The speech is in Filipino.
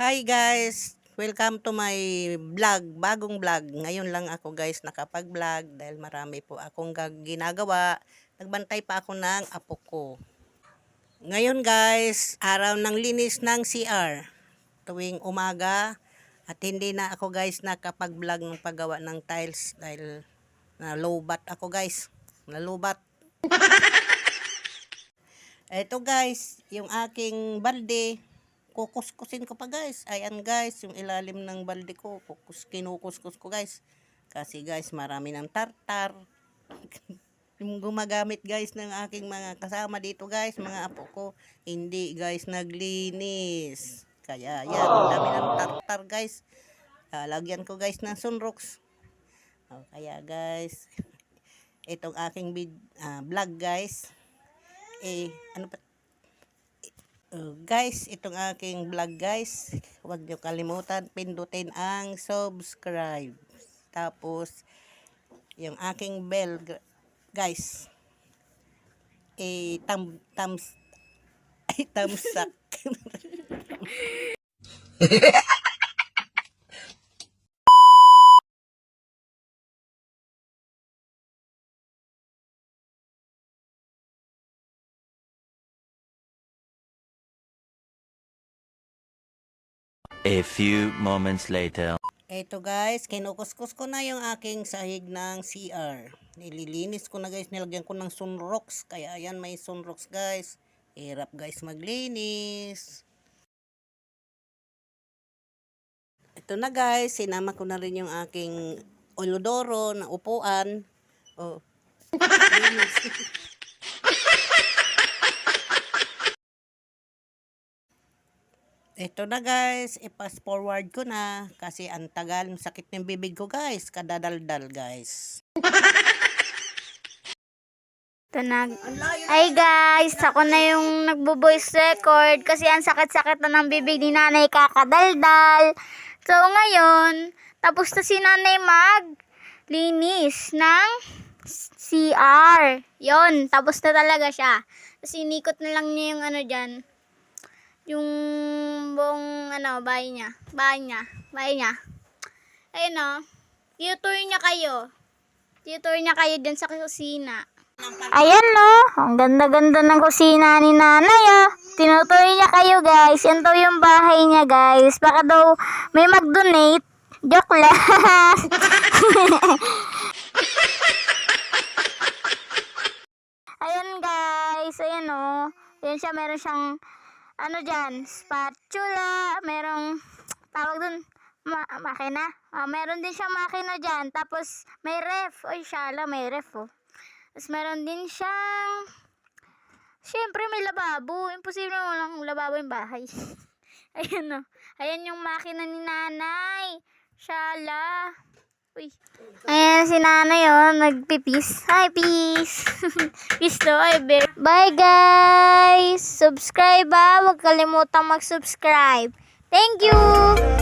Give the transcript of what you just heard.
Hi guys! Welcome to my vlog, bagong vlog. Ngayon lang ako guys nakapag-vlog dahil marami po akong ginagawa. Nagbantay pa ako ng apo ko. Ngayon guys, araw ng linis ng CR. Tuwing umaga at hindi na ako guys nakapag-vlog ng paggawa ng tiles dahil nalubat ako guys. Nalubat. Ito guys, yung aking balde. Kukuskusin ko pa guys. Ayan guys, yung ilalim ng balde ko. Kinukuskus ko guys. Kasi guys, marami ng tartar. Yung gumagamit guys ng aking mga kasama dito guys, mga apo ko. Hindi guys naglinis. Kaya yan, dami ng tartar guys. Lagyan ko guys ng sunrox. Kaya guys, itong aking vlog guys. Ano pa? Guys, itong aking vlog guys, huwag nyo kalimutan pindutin ang subscribe. Tapos yung aking bell guys, thumbs up. A few moments later. Eto guys, kinukuskus ko na yung aking sahig ng CR. Nililinis ko na guys, nilagyan ko ng sunrox. Kaya ayan, may sunrox guys. Hirap guys maglinis. Ito na guys, sinama ko na rin yung aking olodoro na upuan. Linis. Ito na guys, i-pass forward ko na kasi ang tagal, sakit ng bibig ko guys, kadadaldal guys. Ito na. Hi guys, ako na yung nagbo-voice record kasi ang sakit-sakit na ng bibig ni nanay kakadaldal. So ngayon, tapos na si nanay maglinis ng CR. Yon, tapos na talaga siya. Tapos inikot na lang niya yung ano dyan. Yung buong bahay niya. Ayun o. Tutor niya kayo. Tutor niya kayo dyan sa kusina. Ayan no. Ang ganda-ganda ng kusina ni nanay Tinutur niya kayo guys. Yan daw yung bahay niya guys. Baka daw may mag-donate. Joke lang. Ayan guys. Ayan o. Ayan siya. Meron siyang dyan, spatula, merong tawag dun, makina. Meron din siyang makina dyan, tapos may ref. Oy, shala, may ref Tapos meron din siyang, syempre may lababo. Imposible walang lababo yung bahay. Ayan Ayan yung makina ni nanay. Shala. Uy. Ayan si nanay nagpipis. Hi, peace. Peace to. Bye guys. Subscribe Huwag kalimutang mag-subscribe. Thank you.